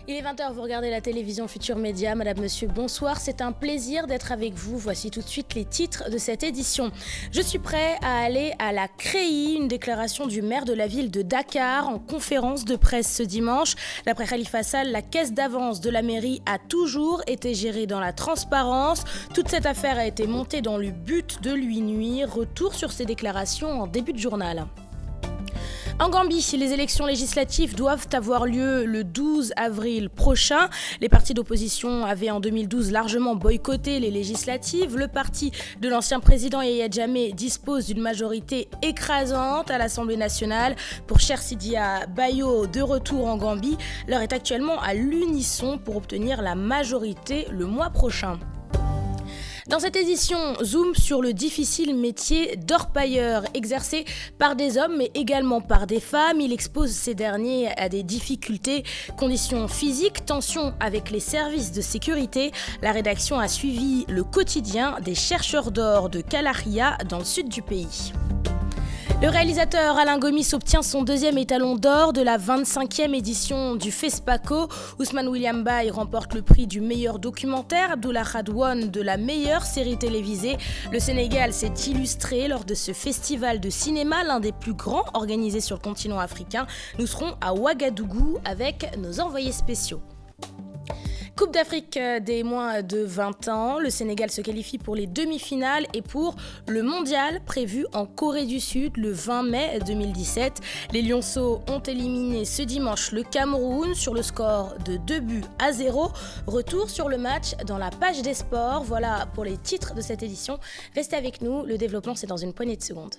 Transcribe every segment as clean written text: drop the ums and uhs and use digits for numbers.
Il est 20h, vous regardez la télévision Futur Média. Madame, monsieur, bonsoir. C'est un plaisir d'être avec vous. Voici tout de suite les titres de cette édition. Je suis prêt à aller à la CREI, une déclaration du maire de la ville de Dakar en conférence de presse ce dimanche. D'après Khalifa Sall, la caisse d'avance de la mairie a toujours été gérée dans la transparence. Toute cette affaire a été montée dans le but de lui nuire. Retour sur ces déclarations en début de journal. En Gambie, les élections législatives doivent avoir lieu le 12 avril prochain. Les partis d'opposition avaient en 2012 largement boycotté les législatives. Le parti de l'ancien président Yahya Jammeh dispose d'une majorité écrasante à l'Assemblée nationale. Pour Cher Sidia Bayo, de retour en Gambie, l'heure est actuellement à l'unisson pour obtenir la majorité le mois prochain. Dans cette édition, zoom sur le difficile métier d'orpailleur exercé par des hommes mais également par des femmes. Il expose ces derniers à des difficultés, conditions physiques, tensions avec les services de sécurité. La rédaction a suivi le quotidien des chercheurs d'or de Kalaria dans le sud du pays. Le réalisateur Alain Gomis obtient son deuxième étalon d'or de la 25e édition du FESPACO. Ousmane William Baye remporte le prix du meilleur documentaire, Abdullah Khadouane de la meilleure série télévisée. Le Sénégal s'est illustré lors de ce festival de cinéma, l'un des plus grands organisés sur le continent africain. Nous serons à Ouagadougou avec nos envoyés spéciaux. Coupe d'Afrique des moins de 20 ans, le Sénégal se qualifie pour les demi-finales et pour le mondial prévu en Corée du Sud le 20 mai 2017. Les Lionceaux ont éliminé ce dimanche le Cameroun sur le score de 2-0. Retour sur le match dans la page des sports. Voilà pour les titres de cette édition. Restez avec nous, le développement c'est dans une poignée de secondes.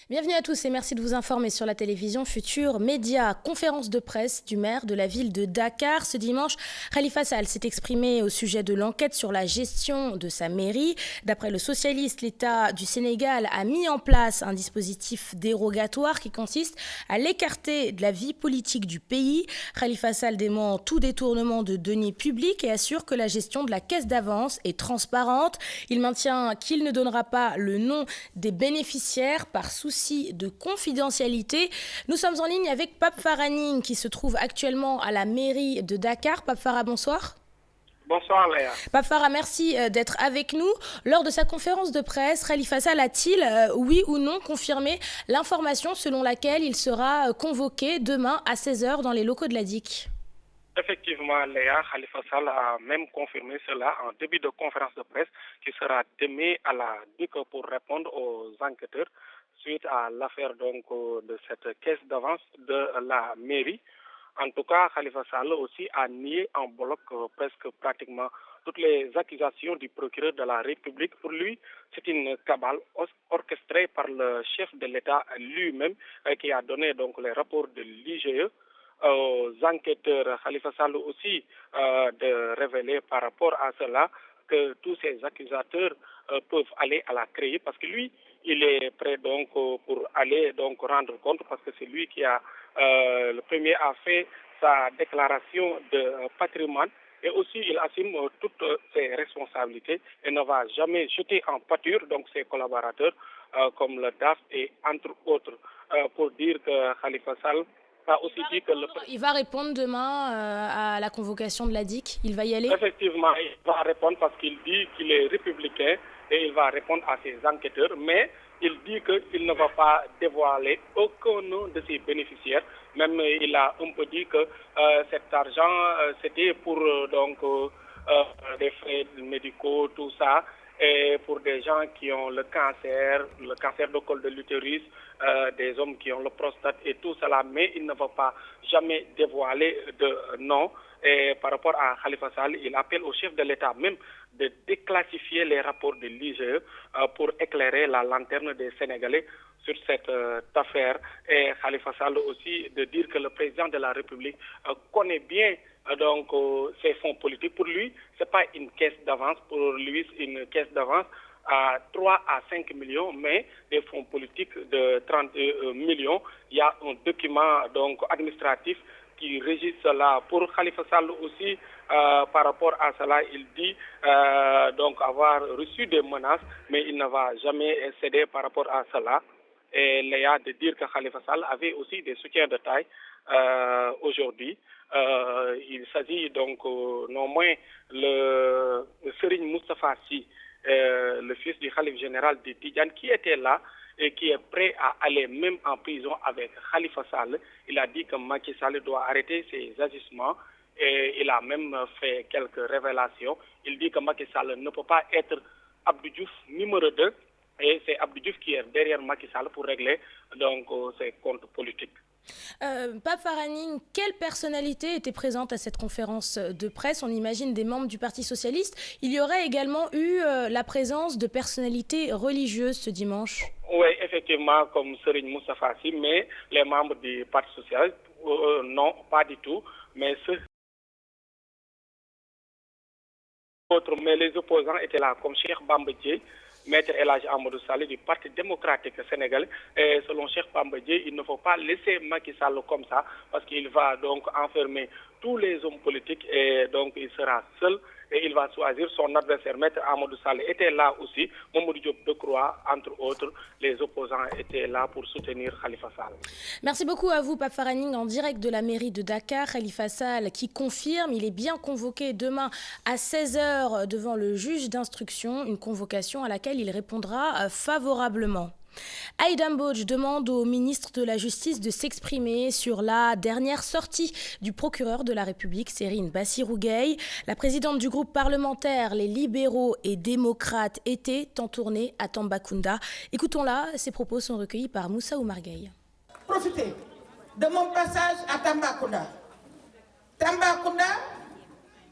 Bienvenue à tous et merci de vous informer sur la télévision Futur Média. Conférence de presse du maire de la ville de Dakar. Ce dimanche, Khalifa Sall s'est exprimé au sujet de l'enquête sur la gestion de sa mairie. D'après le socialiste, l'État du Sénégal a mis en place un dispositif dérogatoire qui consiste à l'écarter de la vie politique du pays. Khalifa Sall dément tout détournement de deniers publics et assure que la gestion de la caisse d'avance est transparente. Il maintient qu'il ne donnera pas le nom des bénéficiaires par souci de confidentialité. Nous sommes en ligne avec Pape Faraning qui se trouve actuellement à la mairie de Dakar. Pape Farah, bonsoir. Bonsoir Léa. Pape Farah, merci d'être avec nous. Lors de sa conférence de presse, Khalifa Sall a-t-il, oui ou non, confirmé l'information selon laquelle il sera convoqué demain à 16h dans les locaux de la DIC? Effectivement, Léa, Khalifa Sall a même confirmé cela en début de conférence de presse qui sera demain à la DIC pour répondre aux enquêteurs suite à l'affaire donc de cette caisse d'avance de la mairie. En tout cas, Khalifa Sall aussi a nié en bloc presque pratiquement toutes les accusations du procureur de la République. Pour lui, c'est une cabale orchestrée par le chef de l'État lui-même qui a donné donc les rapports de l'IGE aux enquêteurs. Khalifa Sall aussi de révéler par rapport à cela que tous ces accusateurs peuvent aller à la CREI parce que lui, il est prêt donc pour aller donc rendre compte parce que c'est lui qui a le premier a fait sa déclaration de patrimoine et aussi il assume toutes ses responsabilités et ne va jamais jeter en pâture donc ses collaborateurs comme le DAF et entre autres pour dire que Khalifa Sall a aussi dit que il va répondre demain à la convocation de la DIC. Il va y aller? Effectivement, il va répondre parce qu'il dit qu'il est républicain et il va répondre à ses enquêteurs, mais il dit qu'il ne va pas dévoiler aucun nom de ses bénéficiaires. Même il a un peu dit que cet argent c'était pour donc des frais médicaux, tout ça, et pour des gens qui ont le cancer de col de l'utérus, des hommes qui ont le prostate et tout cela, mais il ne va pas jamais dévoiler de nom. Et par rapport à Khalifa Sall, il appelle au chef de l'État même de déclassifier les rapports de l'IGE pour éclairer la lanterne des Sénégalais sur cette affaire. Et Khalifa Sall aussi de dire que le président de la République connaît bien donc ses fonds politiques. Pour lui, c'est pas une caisse d'avance. Pour lui, une caisse d'avance, à 3 à 5 millions, mais des fonds politiques de 30 millions. Il y a un document donc administratif qui régit cela. Pour Khalifa Sall aussi, par rapport à cela, il dit donc avoir reçu des menaces, mais il ne va jamais céder par rapport à cela. Et Léa de dire que Khalifa Sall avait aussi des soutiens de taille aujourd'hui. Il s'agit donc non moins le Serigne Moustapha Sy, le fils du Khalife général de Tidjane, qui était là et qui est prêt à aller même en prison avec Khalifa Sall. Il a dit que Macky Sall doit arrêter ses agissements et il a même fait quelques révélations. Il dit que Macky Sall ne peut pas être Abdou Diouf numéro 2 et c'est Abdou Diouf qui est derrière Macky Sall pour régler donc ses comptes politiques. Pape Faraning, quelle personnalité était présente à cette conférence de presse? On imagine des membres du Parti socialiste. Il y aurait également eu la présence de personnalités religieuses ce dimanche. Oui, effectivement, comme Serigne Moustapha Sy, mais les membres du Parti socialiste, non, pas du tout. Mais ceux autres, mais les opposants étaient là, comme Cheikh Bamba Dièye, Maître El Hadji Amadou Sall du Parti démocratique sénégalais. Et selon Cheikh Bamba Dièye, il ne faut pas laisser Macky Sall comme ça, parce qu'il va donc enfermer tous les hommes politiques et donc il sera seul et il va choisir son adversaire. Maître Amadou Sall était là aussi, Mamadou Diop Decroix, entre autres, les opposants étaient là pour soutenir Khalifa Sall. Merci beaucoup à vous, Pape Faraning, en direct de la mairie de Dakar. Khalifa Sall qui confirme, il est bien convoqué demain à 16h devant le juge d'instruction, une convocation à laquelle il répondra favorablement. Aïda Mbodj demande au ministre de la Justice de s'exprimer sur la dernière sortie du procureur de la République, Serine Bassirou Gueye. La présidente du groupe parlementaire Les Libéraux et Démocrates était en tournée à Tambacounda. Écoutons-la, ses propos sont recueillis par Moussa Oumar Gueye. Profitez de mon passage à Tambacounda. Tambacounda,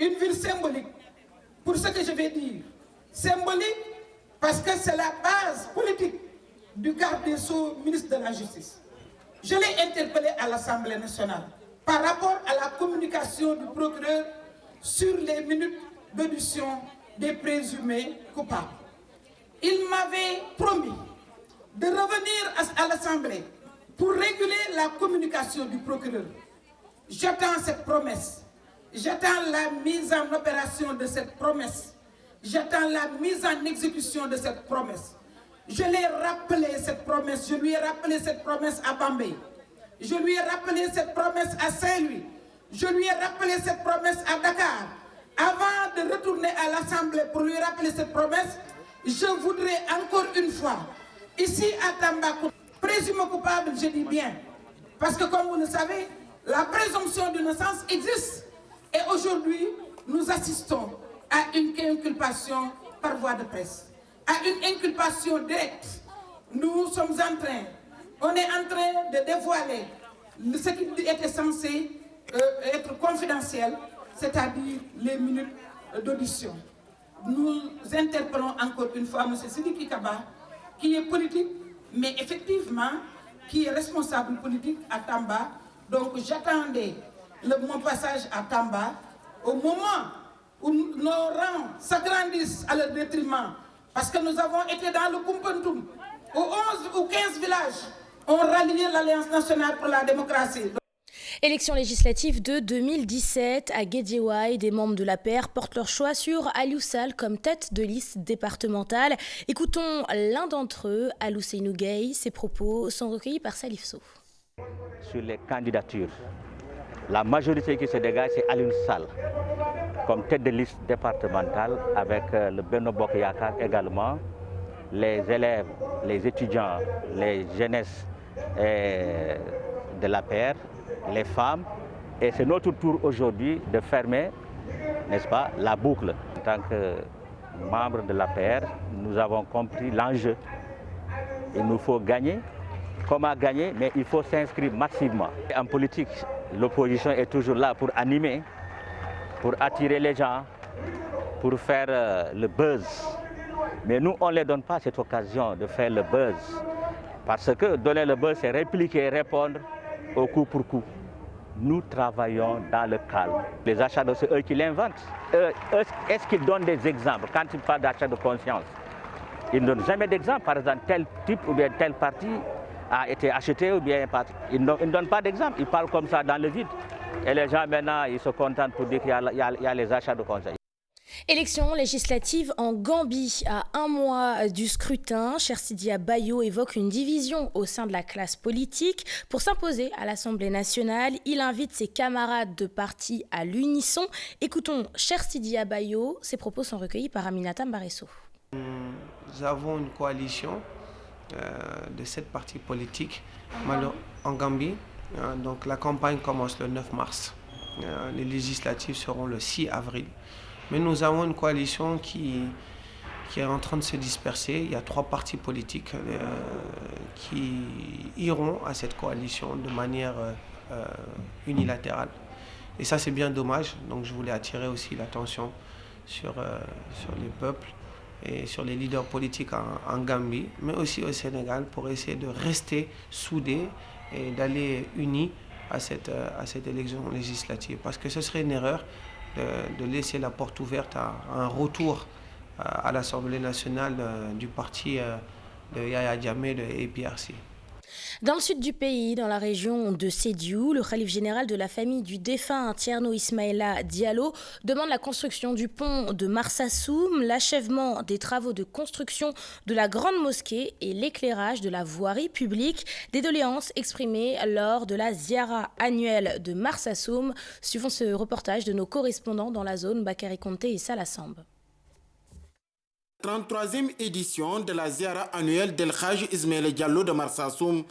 une ville symbolique. Pour ce que je vais dire, symbolique parce que c'est la base politique du garde des Sceaux, ministre de la Justice. Je l'ai interpellé à l'Assemblée nationale par rapport à la communication du procureur sur les minutes d'audition des présumés coupables. Il m'avait promis de revenir à l'Assemblée pour réguler la communication du procureur. J'attends cette promesse. J'attends la mise en opération de cette promesse. J'attends la mise en exécution de cette promesse. Je l'ai rappelé cette promesse, je lui ai rappelé cette promesse à Bambey. Je lui ai rappelé cette promesse à Saint-Louis. Je lui ai rappelé cette promesse à Dakar. Avant de retourner à l'Assemblée pour lui rappeler cette promesse, je voudrais encore une fois, ici à Tambacounda, présumé coupable, je dis bien, parce que comme vous le savez, la présomption d'innocence existe. Et aujourd'hui, nous assistons à une inculpation par voie de presse, à une inculpation directe. Nous sommes on est en train de dévoiler ce qui était censé être confidentiel, c'est-à-dire les minutes d'audition. Nous interpellons encore une fois M. Sidiki Kaba, qui est politique, mais effectivement, qui est responsable politique à Tamba. Donc j'attendais mon passage à Tamba au moment où nos rangs s'agrandissent à leur détriment, parce que nous avons été dans le Koumpentoum, où 11 ou 15 villages ont rallié l'Alliance nationale pour la démocratie. Élection législative de 2017 à Guédiawaye, des membres de l'APR portent leur choix sur Aliou Sall comme tête de liste départementale. Écoutons l'un d'entre eux, Alousseynou Gueye. Ses propos sont recueillis par Salif Sow. Sur les candidatures, la majorité qui se dégage, c'est Aliou Sall comme tête de liste départementale, avec le Benno Bokk Yakaar également, les élèves, les étudiants, les jeunesses de l'APR, les femmes. Et c'est notre tour aujourd'hui de fermer, n'est-ce pas, la boucle. En tant que membre de l'APR, nous avons compris l'enjeu. Il nous faut gagner. Comment gagner? Mais il faut s'inscrire massivement. En politique, l'opposition est toujours là pour animer, pour attirer les gens, pour faire le buzz. Mais nous, on ne les donne pas cette occasion de faire le buzz. Parce que donner le buzz, c'est répliquer, répondre au coup pour coup. Nous travaillons dans le calme. Les achats, c'est eux qui l'inventent. Est-ce qu'ils donnent des exemples quand ils parlent d'achat de conscience? Ils ne donnent jamais d'exemple. Par exemple, tel type ou bien tel parti a été acheté ou bien ils ne donnent pas d'exemple. Ils parlent comme ça dans le vide. Et les gens maintenant, ils se contentent pour dire qu'il y a les achats de conseils. Élections législatives en Gambie. À un mois du scrutin, Chersidia Bayo évoque une division au sein de la classe politique. Pour s'imposer à l'Assemblée nationale, il invite ses camarades de parti à l'unisson. Écoutons Chersidia Bayo. Ses propos sont recueillis par Aminata Mbaresso. Nous avons une coalition de 7 partis politiques en Gambie. Donc la campagne commence le 9 mars. Les législatives seront le 6 avril. Mais nous avons une coalition qui est en train de se disperser. Il y a 3 partis politiques qui iront à cette coalition de manière unilatérale. Et ça, c'est bien dommage. Donc je voulais attirer aussi l'attention sur les peuples et sur les leaders politiques en Gambie, mais aussi au Sénégal, pour essayer de rester soudés et d'aller unis à cette élection législative. Parce que ce serait une erreur de laisser la porte ouverte à un retour à l'Assemblée nationale du parti de Yaya Jammeh et APRC. Dans le sud du pays, dans la région de Sédhiou, le khalife général de la famille du défunt Thierno Ismaïla Diallo demande la construction du pont de Marsassoum, l'achèvement des travaux de construction de la grande mosquée et l'éclairage de la voirie publique. Des doléances exprimées lors de la ziara annuelle de Marsassoum. Suivons ce reportage de nos correspondants dans la zone, Bakary Konté et Salah Samb. 33e édition de la ziara annuelle d'El Hadj Ismaïla Diallo de Marsassoum,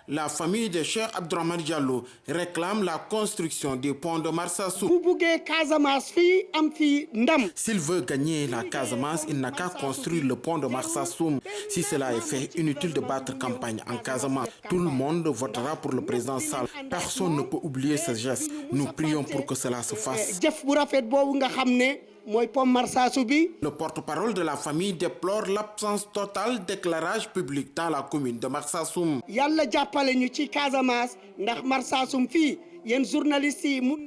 la famille de Cheikh Abdourahmane Diallo réclame la construction du pont de Marsassoum. S'il veut gagner la Casamance, il n'a qu'à construire le pont de Marsassoum. Si cela est fait, inutile de battre campagne en Casamance. Tout le monde votera pour le président Sall. Personne ne peut oublier ce geste. Nous prions pour que cela se fasse. Le porte-parole de la famille déplore l'absence totale d'éclairage public dans la commune de Marsassoum.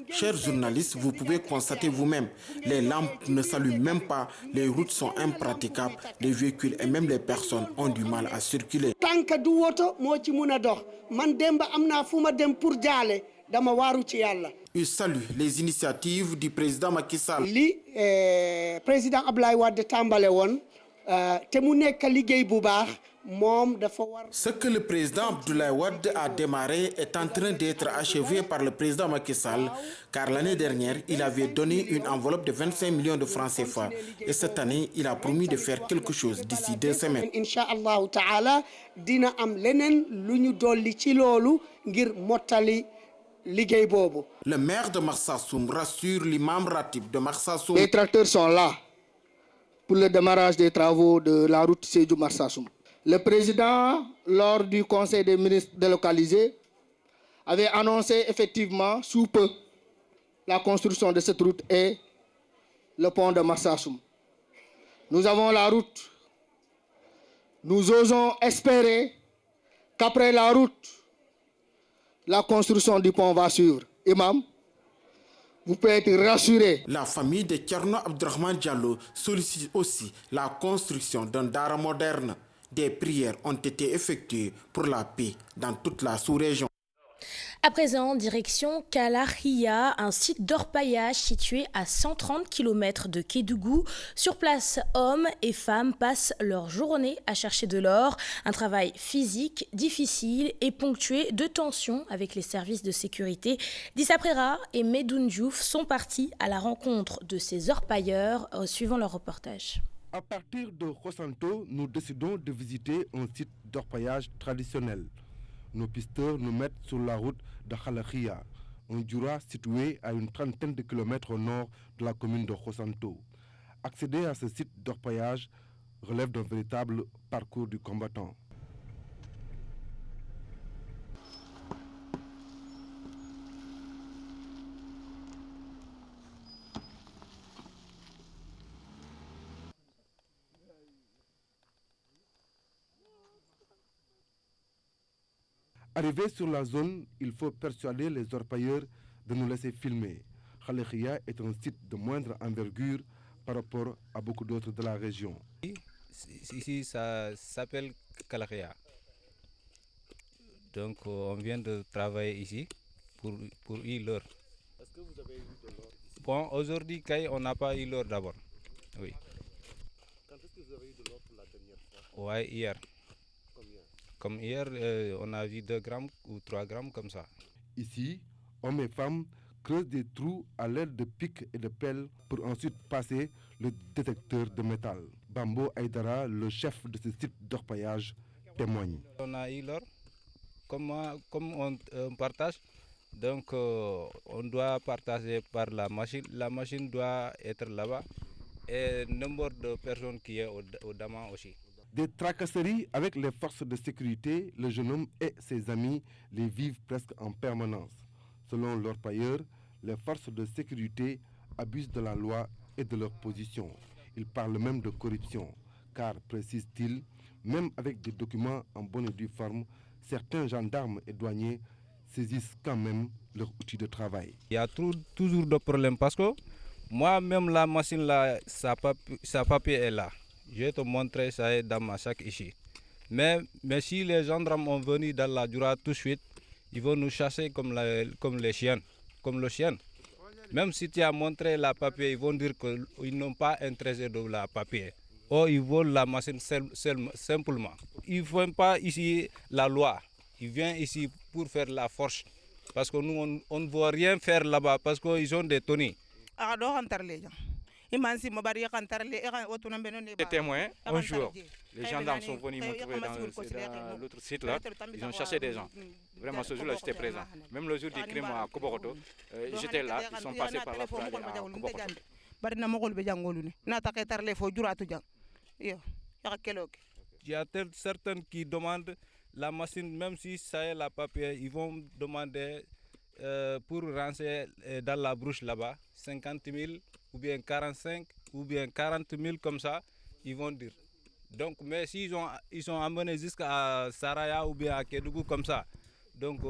Chers journalistes, vous pouvez constater vous-même, les lampes ne s'allument même pas, les routes sont impraticables, les véhicules et même les personnes ont du mal à circuler. Il salue les initiatives du président Macky Sall. Président Abdoulaye Wade tambale won te mu nek liggéey bu baax. Ce que le président Abdoulaye Wade a démarré est en train d'être achevé par le président Macky Sall, car l'année dernière, il avait donné une enveloppe de 25 millions de francs CFA. Et cette année, il a promis de faire quelque chose d'ici 2 semaines. Inch'Allah ta'ala, dina am lenen luñu dolli ci lolu ngir motali liggéey bobu. Le maire de Marsassoum rassure l'imam Ratib de Marsassoum. Les tracteurs sont là pour le démarrage des travaux de la route Sédhiou-Marsassoum. Le président, lors du conseil des ministres délocalisé, avait annoncé effectivement sous peu la construction de cette route et le pont de Marsassoum. Nous avons la route. Nous osons espérer qu'après la route, la construction du pont va suivre. Imam, vous pouvez être rassuré. La famille de Thierno Abdourahmane Diallo sollicite aussi la construction d'un dara moderne. Des prières ont été effectuées pour la paix dans toute la sous-région. À présent, direction Kalahia, un site d'orpaillage situé à 130 km de Kédougou. Sur place, hommes et femmes passent leur journée à chercher de l'or. Un travail physique, difficile et ponctué de tensions avec les services de sécurité. Dissa Prera et Medoun Diouf sont partis à la rencontre de ces orpailleurs, suivant leur reportage. À partir de Khosanto, nous décidons de visiter un site d'orpaillage traditionnel. Nos pisteurs nous mettent sur la route de Kalahia, un Djoura situé à une trentaine de kilomètres au nord de la commune de Khosanto. Accéder à ce site d'orpaillage relève d'un véritable parcours du combattant. Arrivé sur la zone, il faut persuader les orpailleurs de nous laisser filmer. Kalahia est un site de moindre envergure par rapport à beaucoup d'autres de la région. ici, ça s'appelle Kalakhia. Donc, on vient de travailler ici pour y l'or. Est-ce que vous avez eu de l'or ici? Bon, aujourd'hui, on n'a pas eu l'or d'abord. Oui. Quand est-ce que vous avez eu de l'or pour la dernière fois? Ouais, hier. Combien? Comme hier, on a vu 2 grammes ou 3 grammes comme ça. Ici, hommes et femmes creusent des trous à l'aide de pics et de pelles pour ensuite passer le détecteur de métal. Bambo Aïdara, le chef de ce site d'orpaillage, témoigne. On a eu l'or, comme on partage, donc on doit partager par la machine. La machine doit être là-bas et le nombre de personnes qui est au Daman aussi. Des tracasseries avec les forces de sécurité, le jeune homme et ses amis les vivent presque en permanence. Selon l'orpailleur, les forces de sécurité abusent de la loi et de leur position. Ils parlent même de corruption, car, précise-t-il, même avec des documents en bonne et due forme, certains gendarmes et douaniers saisissent quand même leurs outils de travail. Il y a toujours des problèmes parce que moi-même, la machine, là, sa papier est là. Je vais te montrer ça dans ma sac ici. Mais si les gendarmes sont venus dans la Djoura tout de suite, ils vont nous chasser comme les chiens, comme le chien. Même si tu as montré la papier, ils vont dire qu'ils n'ont pas intérêt de la papier. Ou ils volent la machine simplement. Ils ne font pas ici la loi. Ils viennent ici pour faire la force. Parce que nous, on ne veut rien faire là-bas parce qu'ils ont des tonniers. Les témoins, un jour, les gendarmes sont venus me trouver dans l'autre site là, ils ont chassé des gens. Vraiment, ce jour-là, j'étais présent. Même le jour du crime à Koboroto, j'étais là, ils sont passés par là pour aller à Koboroto. Il y a certains qui demandent la machine, même si ça est la papier, ils vont demander pour rentrer dans la brouche là-bas, 50 000 ou bien 45 ou bien 40 000 comme ça, ils vont dire. Donc, mais s'ils ils sont amenés jusqu'à Saraya ou bien à Kédougou comme ça, donc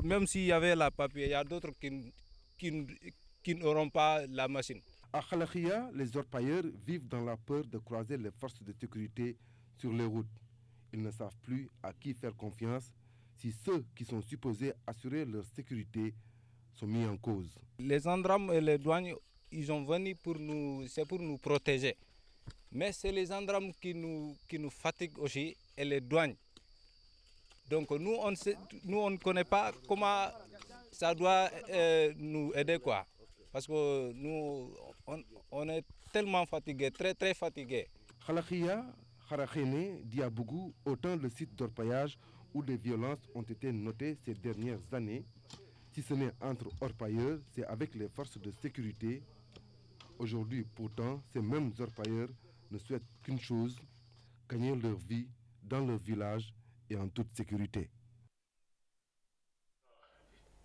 même s'il y avait la papier, il y a d'autres qui n'auront pas la machine. À Kalakhia, les orpailleurs vivent dans la peur de croiser les forces de sécurité sur les routes. Ils ne savent plus à qui faire confiance si ceux qui sont supposés assurer leur sécurité sont mis en cause. Les gendarmes et les douaniers, ils sont venus c'est pour nous protéger. Mais c'est les gendarmes qui nous fatiguent aussi et les douanes. Donc nous, on ne connaît pas comment ça doit nous aider, quoi. Parce que nous, on est tellement fatigués, très très fatigués. Kalakhia, Kharakhene, Diabougou, autant de sites d'orpaillage où les violences ont été notées ces dernières années. Si ce n'est entre orpailleurs, c'est avec les forces de sécurité. Aujourd'hui, pourtant, ces mêmes orpailleurs ne souhaitent qu'une chose, gagner leur vie dans leur village et en toute sécurité.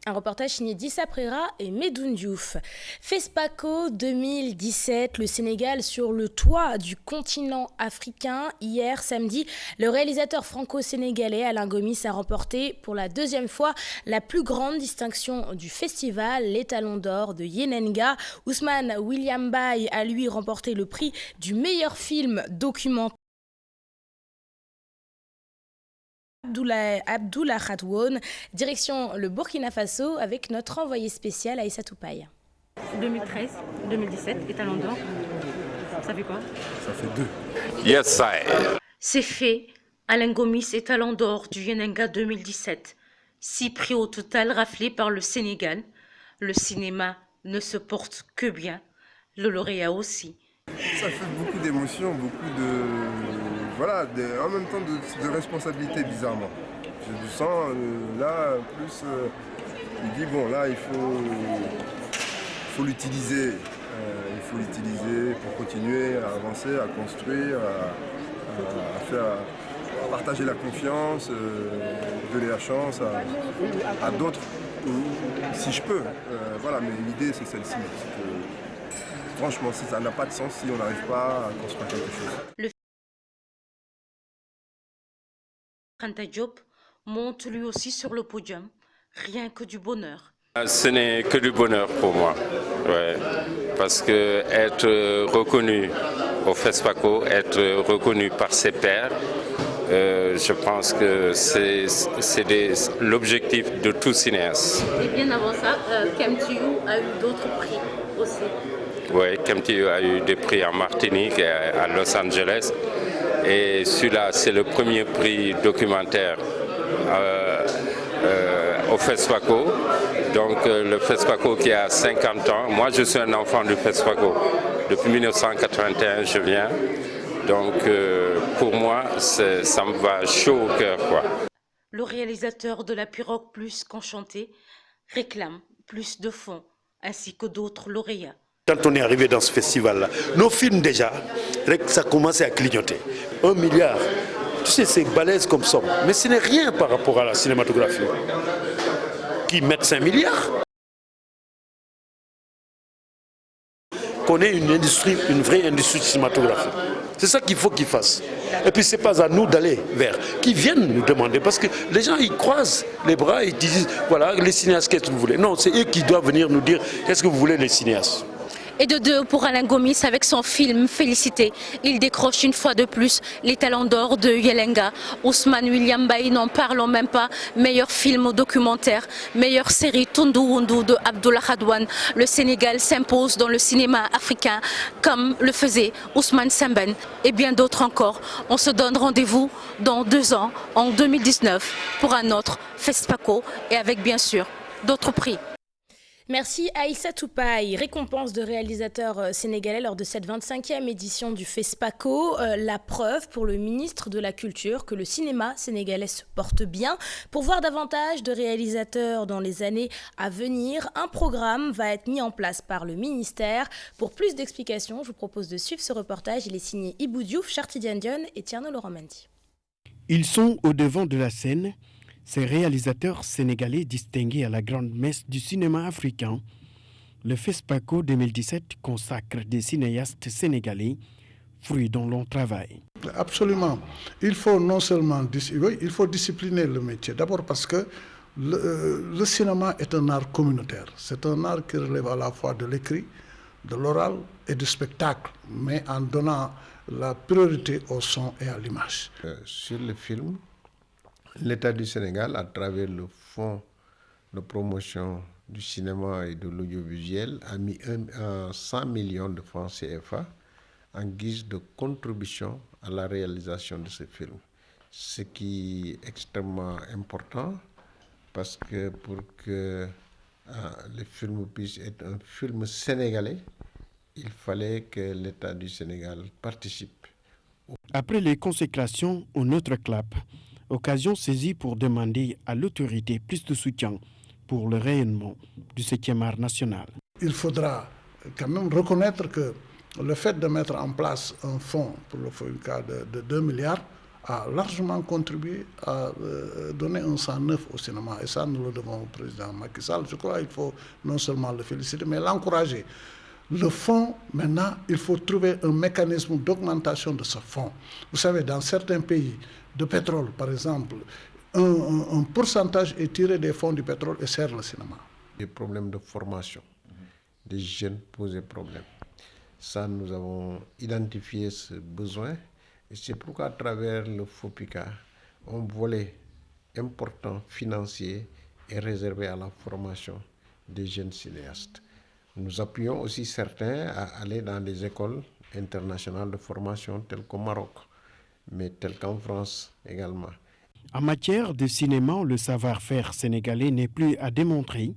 Un reportage signé d'Issa Prera et Medoune Diouf. FESPACO 2017, le Sénégal sur le toit du continent africain. Hier, samedi, le réalisateur franco-sénégalais Alain Gomis a remporté pour la 2e fois la plus grande distinction du festival, l'Étalon d'or de Yenenga. Ousmane William Baye a lui remporté le prix du meilleur film documentaire. Abdoulaye Khatouone, direction le Burkina Faso avec notre envoyé spécial Aïssa Toupaï. 2013, 2017, Étalon d'or, ça fait quoi? Ça fait 2. Yes, sir. C'est fait, Alain Gomis, Étalon d'or du Yenenga 2017. 6 prix au total raflés par le Sénégal. Le cinéma ne se porte que bien, le lauréat aussi. Ça fait beaucoup d'émotions, beaucoup de... Voilà, en même temps de responsabilité bizarrement. Je sens là, plus, il dit bon là il faut l'utiliser. Il faut l'utiliser pour continuer à avancer, à construire, à partager la confiance, donner la chance à d'autres, si je peux. Voilà, mais l'idée c'est celle-ci. Franchement, ça n'a pas de sens si on n'arrive pas à construire quelque chose. Anta Diop monte lui aussi sur le podium, rien que du bonheur. Ce n'est que du bonheur pour moi, ouais. Parce que être reconnu au FESPACO, être reconnu par ses pairs. Je pense que c'est l'objectif de tout cinéaste. Et bien avant ça, Kemtiou a eu d'autres prix aussi. Oui, Kemtiou a eu des prix en Martinique et à Los Angeles. Et celui-là, c'est le premier prix documentaire au FESPACO. Donc le FESPACO qui a 50 ans. Moi, je suis un enfant du FESPACO. Depuis 1981, je viens. Donc pour moi, ça me va chaud au cœur, quoi. Le réalisateur de La Pirogue plus qu'Enchanté réclame plus de fonds, ainsi que d'autres lauréats. Quand on est arrivé dans ce festival-là, nos films déjà, ça commençait à clignoter. 1 milliard, tu sais, c'est balèze comme somme. Mais ce n'est rien par rapport à la cinématographie, qui mettent 5 milliards. Qu'on ait une industrie, une vraie industrie cinématographique. C'est ça qu'il faut qu'ils fassent. Et puis c'est pas à nous d'aller vers, qu'ils viennent nous demander, parce que les gens ils croisent les bras et ils disent, voilà, les cinéastes, qu'est-ce que vous voulez? Non, c'est eux qui doivent venir nous dire, qu'est-ce que vous voulez les cinéastes? Et de deux pour Alain Gomis avec son film Félicité. Il décroche une fois de plus les talons d'or de Yelenga. Ousmane William Baye, n'en parlons même pas. Meilleur film documentaire, meilleure série Tundu Wundu de Abdullah Hadouane. Le Sénégal s'impose dans le cinéma africain comme le faisait Ousmane Sembène et bien d'autres encore. On se donne rendez-vous dans 2 ans, en 2019, pour un autre FESPACO et avec bien sûr d'autres prix. Merci Aïssa Toupaï, récompense de réalisateur sénégalais lors de cette 25e édition du FESPACO. La preuve pour le ministre de la Culture que le cinéma sénégalais se porte bien. Pour voir davantage de réalisateurs dans les années à venir, un programme va être mis en place par le ministère. Pour plus d'explications, je vous propose de suivre ce reportage. Il est signé Ibou Diouf, Chartidiane Dione et Tierno Laurent Mendy. Ils sont au devant de la scène. Ces réalisateurs sénégalais distingués à la grande messe du cinéma africain, le FESPACO 2017 consacre des cinéastes sénégalais, fruits d'un long travail. Absolument. Il faut non seulement il faut discipliner le métier. D'abord parce que le cinéma est un art communautaire. C'est un art qui relève à la fois de l'écrit, de l'oral et du spectacle, mais en donnant la priorité au son et à l'image. Sur le film, l'État du Sénégal, à travers le Fonds de promotion du cinéma et de l'audiovisuel, a mis 100 millions de francs CFA en guise de contribution à la réalisation de ce film. Ce qui est extrêmement important parce que pour que le film puisse être un film sénégalais, il fallait que l'État du Sénégal participe. Après les consécrations, un autre clap. Occasion saisie pour demander à l'autorité plus de soutien pour le rayonnement du 7e art national. Il faudra quand même reconnaître que le fait de mettre en place un fonds pour le FOICA de 2 milliards a largement contribué à donner un sang neuf au cinéma. Et ça, nous le devons au président Macky Sall. Je crois qu'il faut non seulement le féliciter, mais l'encourager. Le fonds, maintenant, il faut trouver un mécanisme d'augmentation de ce fonds. Vous savez, dans certains pays de pétrole, par exemple, un pourcentage est tiré des fonds du pétrole et sert le cinéma. Des problèmes de formation, des jeunes posaient problème. Ça, nous avons identifié ce besoin et c'est pourquoi à travers le FOPICA, un volet important financier est réservé à la formation des jeunes cinéastes. Nous appuyons aussi certains à aller dans des écoles internationales de formation telles qu'au Maroc, mais telles qu'en France également. En matière de cinéma, le savoir-faire sénégalais n'est plus à démontrer,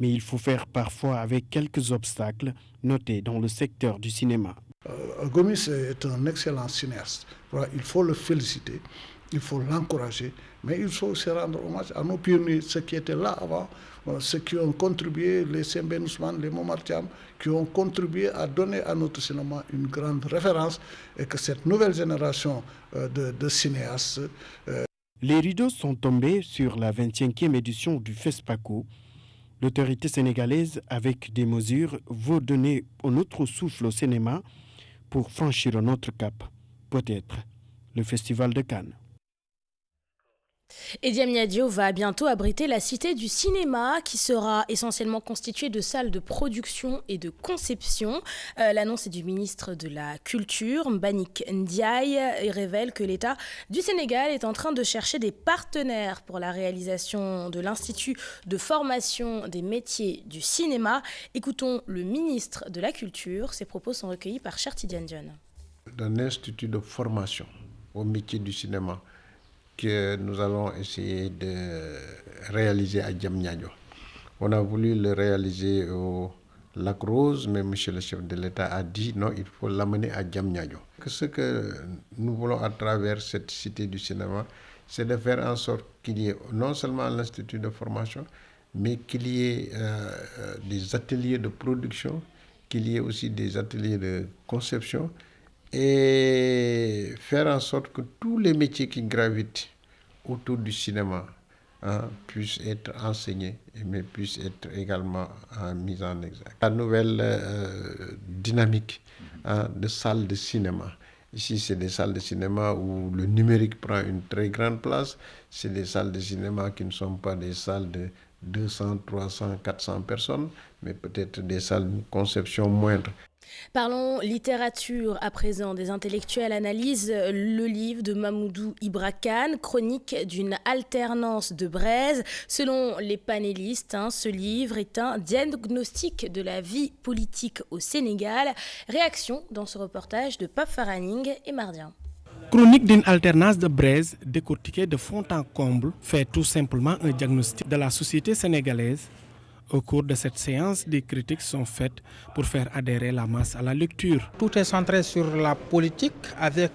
mais il faut faire parfois avec quelques obstacles notés dans le secteur du cinéma. Gomis est un excellent cinéaste. Voilà, il faut le féliciter, il faut l'encourager, mais il faut aussi rendre hommage à nos pionniers, ceux qui étaient là avant, ceux qui ont contribué, les Sembène Ousmane, les Momar Thiam, qui ont contribué à donner à notre cinéma une grande référence et que cette nouvelle génération de cinéastes... Les rideaux sont tombés sur la 25e édition du FESPACO. L'autorité sénégalaise, avec des mesures, veut donner un autre souffle au cinéma pour franchir un autre cap, peut-être le Festival de Cannes. Et Diamniadio va bientôt abriter la Cité du cinéma qui sera essentiellement constituée de salles de production et de conception. L'annonce est du ministre de la Culture, Mbagnick Ndiaye, et révèle que l'État du Sénégal est en train de chercher des partenaires pour la réalisation de l'Institut de formation des métiers du cinéma. Écoutons le ministre de la Culture. Ses propos sont recueillis par Cherti Diandion. D'un institut de formation au métier du cinéma que nous allons essayer de réaliser à Diamniadio. On a voulu le réaliser au Lac Rose, mais monsieur le chef de l'État a dit non, il faut l'amener à Diamniadio. Ce que nous voulons à travers cette cité du cinéma, c'est de faire en sorte qu'il y ait non seulement l'institut de formation, mais qu'il y ait des ateliers de production, qu'il y ait aussi des ateliers de conception, et faire en sorte que tous les métiers qui gravitent autour du cinéma puissent être enseignés, mais puissent être également mis en exergue. La nouvelle dynamique de salles de cinéma. Ici, c'est des salles de cinéma où le numérique prend une très grande place. C'est des salles de cinéma qui ne sont pas des salles de 200, 300, 400 personnes, mais peut-être des salles de conception moindre. Parlons littérature à présent. Des intellectuels analysent le livre de Mamoudou Ibra Kane, Chronique d'une alternance de braise. Selon les panélistes, ce livre est un diagnostic de la vie politique au Sénégal. Réaction dans ce reportage de Pape Faraning et Mardien. Chronique d'une alternance de braise décortiquée de fond en comble fait tout simplement un diagnostic de la société sénégalaise. Au cours de cette séance, des critiques sont faites pour faire adhérer la masse à la lecture. Tout est centré sur la politique avec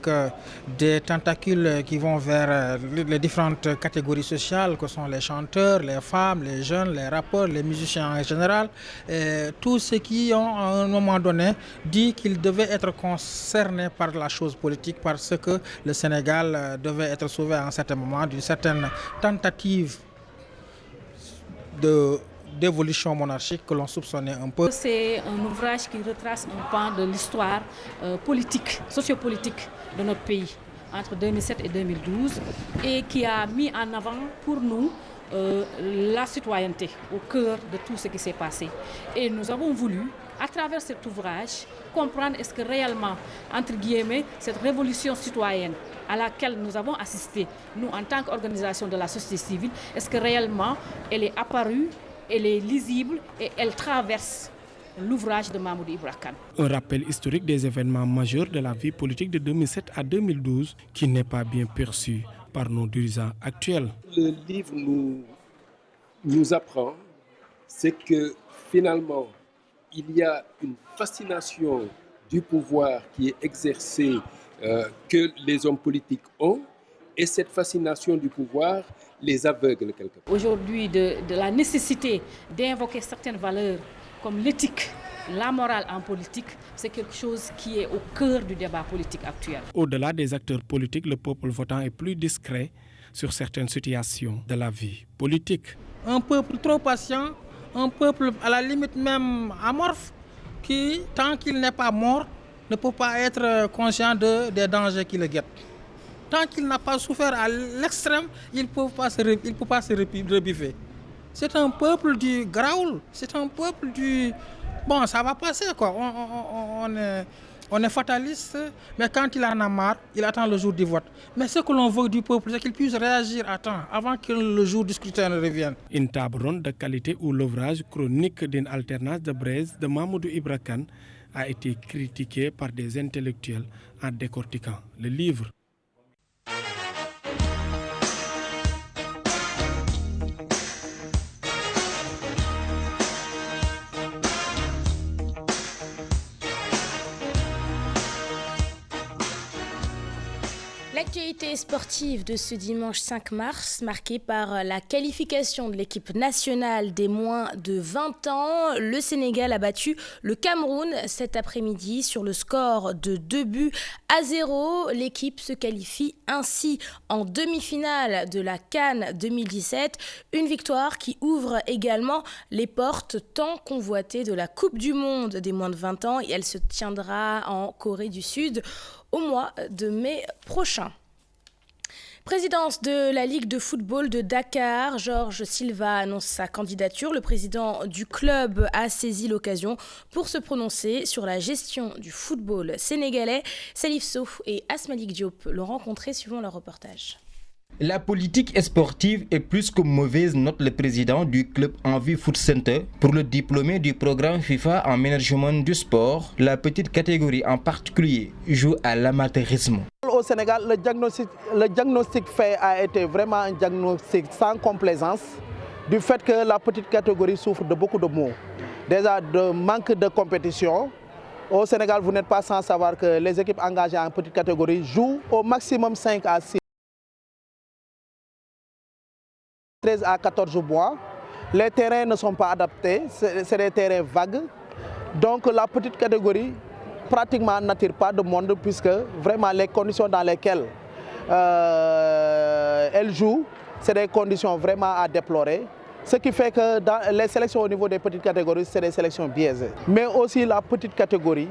des tentacules qui vont vers les différentes catégories sociales que sont les chanteurs, les femmes, les jeunes, les rappeurs, les musiciens en général. Tous ceux qui ont à un moment donné dit qu'ils devaient être concernés par la chose politique parce que le Sénégal devait être sauvé à un certain moment d'une certaine tentative d'évolution monarchique que l'on soupçonnait un peu. C'est un ouvrage qui retrace un pan de l'histoire politique, sociopolitique de notre pays entre 2007 et 2012 et qui a mis en avant pour nous la citoyenneté au cœur de tout ce qui s'est passé. Et nous avons voulu, à travers cet ouvrage, comprendre est-ce que réellement, entre guillemets, cette révolution citoyenne à laquelle nous avons assisté, nous en tant qu'organisation de la société civile, est-ce que réellement elle est apparue, elle est lisible et elle traverse l'ouvrage de Mamoudou Ibra Kane. Un rappel historique des événements majeurs de la vie politique de 2007 à 2012 qui n'est pas bien perçu par nos dirigeants actuels. Le livre nous apprend, c'est que finalement, il y a une fascination du pouvoir qui est exercée, que les hommes politiques ont, et cette fascination du pouvoir les aveugle quelque part. Aujourd'hui, de la nécessité d'invoquer certaines valeurs comme l'éthique, la morale en politique, c'est quelque chose qui est au cœur du débat politique actuel. Au-delà des acteurs politiques, le peuple votant est plus discret sur certaines situations de la vie politique. Un peuple trop patient, un peuple à la limite même amorphe, qui, tant qu'il n'est pas mort, ne peut pas être conscient des dangers qui le guettent. Tant qu'il n'a pas souffert à l'extrême, il ne peut pas se rebiffer. C'est un peuple du graoul, c'est un peuple du... Bon, ça va passer quoi, on est fataliste, mais quand il en a marre, il attend le jour du vote. Mais ce que l'on veut du peuple, c'est qu'il puisse réagir à temps, avant que le jour du scrutin ne revienne. Une table ronde de qualité où l'ouvrage Chronique d'une alternance de braise de Mamoudou Ibra Kane a été critiqué par des intellectuels en décortiquant le livre. L'actualité sportive de ce dimanche 5 mars, marquée par la qualification de l'équipe nationale des moins de 20 ans. Le Sénégal a battu le Cameroun cet après-midi sur le score de 2-0. L'équipe se qualifie ainsi en demi-finale de la CAN 2017. Une victoire qui ouvre également les portes tant convoitées de la Coupe du Monde des moins de 20 ans. Et elle se tiendra en Corée du Sud au mois de mai prochain. Présidence de la Ligue de football de Dakar, Georges Silva annonce sa candidature. Le président du club a saisi l'occasion pour se prononcer sur la gestion du football sénégalais. Salif Sow et Asmalik Diop l'ont rencontré, suivant leur reportage. La politique sportive est plus que mauvaise, note le président du club Envie Foot Center. Pour le diplômé du programme FIFA en management du sport, la petite catégorie en particulier joue à l'amateurisme. Au Sénégal, le diagnostic fait a été vraiment un diagnostic sans complaisance, du fait que la petite catégorie souffre de beaucoup de maux. Déjà de manque de compétition. Au Sénégal, vous n'êtes pas sans savoir que les équipes engagées en petite catégorie jouent au maximum 5 à 6. 13 à 14 mois. Les terrains ne sont pas adaptés, c'est des terrains vagues. Donc la petite catégorie pratiquement n'attire pas de monde, puisque vraiment les conditions dans lesquelles elle joue, c'est des conditions vraiment à déplorer. Ce qui fait que dans les sélections au niveau des petites catégories, c'est des sélections biaisées. Mais aussi la petite catégorie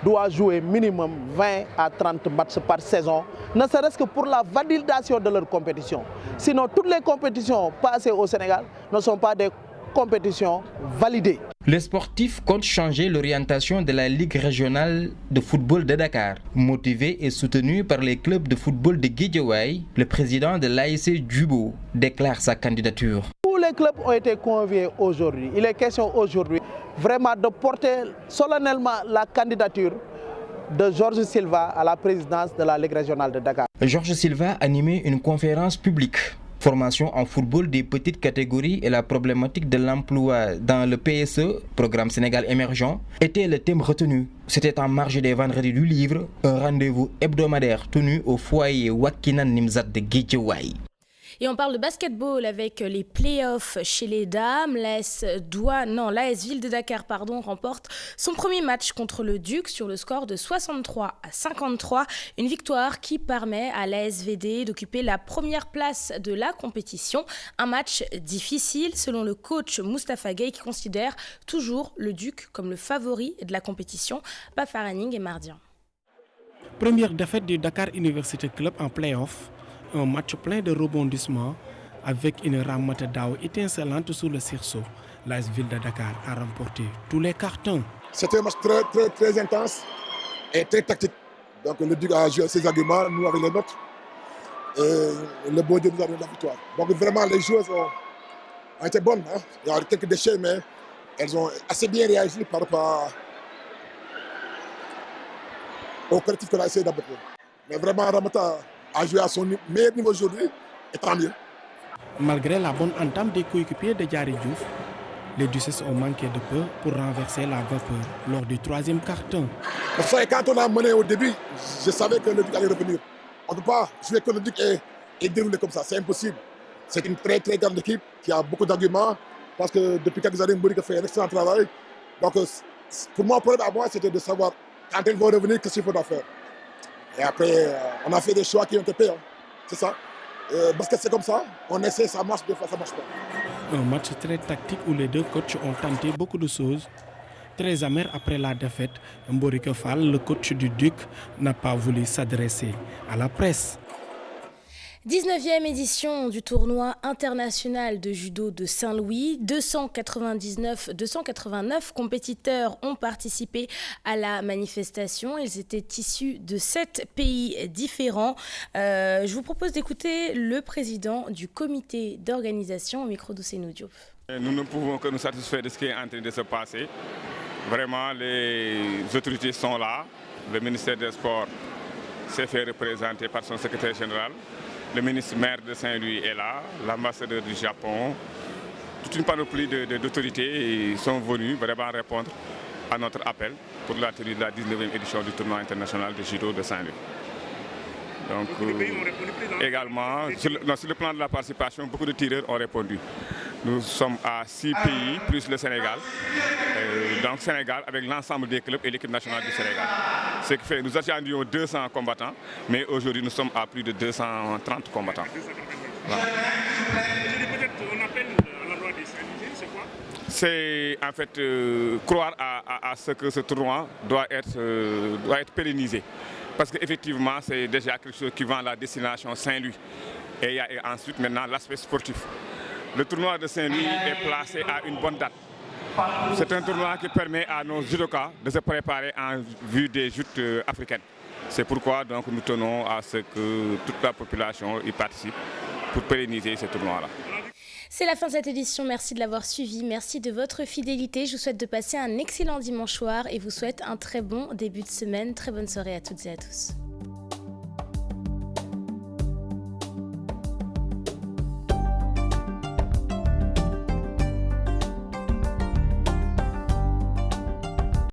doit jouer minimum 20 à 30 matchs par saison, ne serait-ce que pour la validation de leur compétition. Sinon, toutes les compétitions passées au Sénégal ne sont pas des compétitions validées. Les sportifs comptent changer l'orientation de la Ligue régionale de football de Dakar. Motivé et soutenu par les clubs de football de Guédiawaye, le président de l'ASC Djubo déclare sa candidature. Tous les clubs ont été conviés aujourd'hui. Il est question aujourd'hui vraiment de porter solennellement la candidature de Georges Silva à la présidence de la Ligue régionale de Dakar. Georges Silva a animé une conférence publique. Formation en football des petites catégories et la problématique de l'emploi dans le PSE, Programme Sénégal émergent, était le thème retenu. C'était en marge des vendredis du livre, un rendez-vous hebdomadaire tenu au foyer Wakinan Nimzat de Guédiawaye. Et on parle de basketball avec les playoffs chez les dames. L'AS Ville de Dakar remporte son premier match contre le Duc sur le score de 63 à 53. Une victoire qui permet à l'ASVD d'occuper la première place de la compétition. Un match difficile selon le coach Moustapha Gueye qui considère toujours le Duc comme le favori de la compétition. Bafaraning et Mardian. Première défaite du Dakar University Club en play-off. Un match plein de rebondissements avec une Ramata Dao étincelante sur le sursaut. L'AS Ville de Dakar a remporté tous les cartons. C'était un match très intense et très tactique. Donc le Duc a joué ses arguments, nous avec les nôtres. Et le bon Dieu nous a donné la victoire. Donc vraiment les joueuses ont été bonnes. Hein. Il y a quelques déchets, mais elles ont assez bien réagi par rapport au collectif qu'on a essayé d'abattre. Mais vraiment Ramata a joué à son meilleur niveau aujourd'hui, et tant mieux. Malgré la bonne entame des coéquipiers de Diary Diouf, les Ducesses ont manqué de peu pour renverser la vapeur lors du troisième carton. Quand on a mené au début, je savais que le Duc allait revenir. On ne peut pas jouer que le Duc et dérouler comme ça, c'est impossible. C'est une très grande équipe qui a beaucoup d'arguments, parce que depuis quelques années, Mbourik a fait un excellent travail. Donc pour moi, le problème à moi, c'était de savoir quand elles vont revenir, qu'est-ce qu'il faudra faire. Et après, on a fait des choix qui ont été payants. C'est ça. Parce que c'est comme ça. On essaie, ça marche, des fois, ça marche pas. Un match très tactique où les deux coachs ont tenté beaucoup de choses. Très amer après la défaite, Mborike Fall, le coach du Duc, n'a pas voulu s'adresser à la presse. 19e édition du tournoi international de judo de Saint-Louis. 289 compétiteurs ont participé à la manifestation. Ils étaient issus de 7 pays différents. Je vous propose d'écouter le président du comité d'organisation au micro d'Ousseynou Diop. Nous ne pouvons que nous satisfaire de ce qui est en train de se passer. Vraiment, les autorités sont là. Le ministère des Sports s'est fait représenter par son secrétaire général. Le ministre maire de Saint-Louis est là, l'ambassadeur du Japon. Toute une panoplie d'autorités sont venues vraiment répondre à notre appel pour la tenue de la 19e édition du tournoi international de judo de Saint-Louis. Donc, également, sur le plan de la participation, beaucoup de tireurs ont répondu. Nous sommes à 6 pays, plus le Sénégal. Donc Sénégal avec l'ensemble des clubs et l'équipe nationale du Sénégal. Ce qui fait que nous attendions 200 combattants, mais aujourd'hui nous sommes à plus de 230 combattants. Voilà. C'est en fait croire à ce que ce tournoi doit être pérennisé. Parce qu'effectivement, c'est déjà quelque chose qui vend la destination Saint-Louis. Et il y a ensuite maintenant l'aspect sportif. Le tournoi de Saint-Louis est placé à une bonne date. C'est un tournoi qui permet à nos judokas de se préparer en vue des joutes africaines. C'est pourquoi donc, nous tenons à ce que toute la population y participe pour pérenniser ce tournoi-là. C'est la fin de cette édition, merci de l'avoir suivi, merci de votre fidélité. Je vous souhaite de passer un excellent dimanche soir et vous souhaite un très bon début de semaine. Très bonne soirée à toutes et à tous.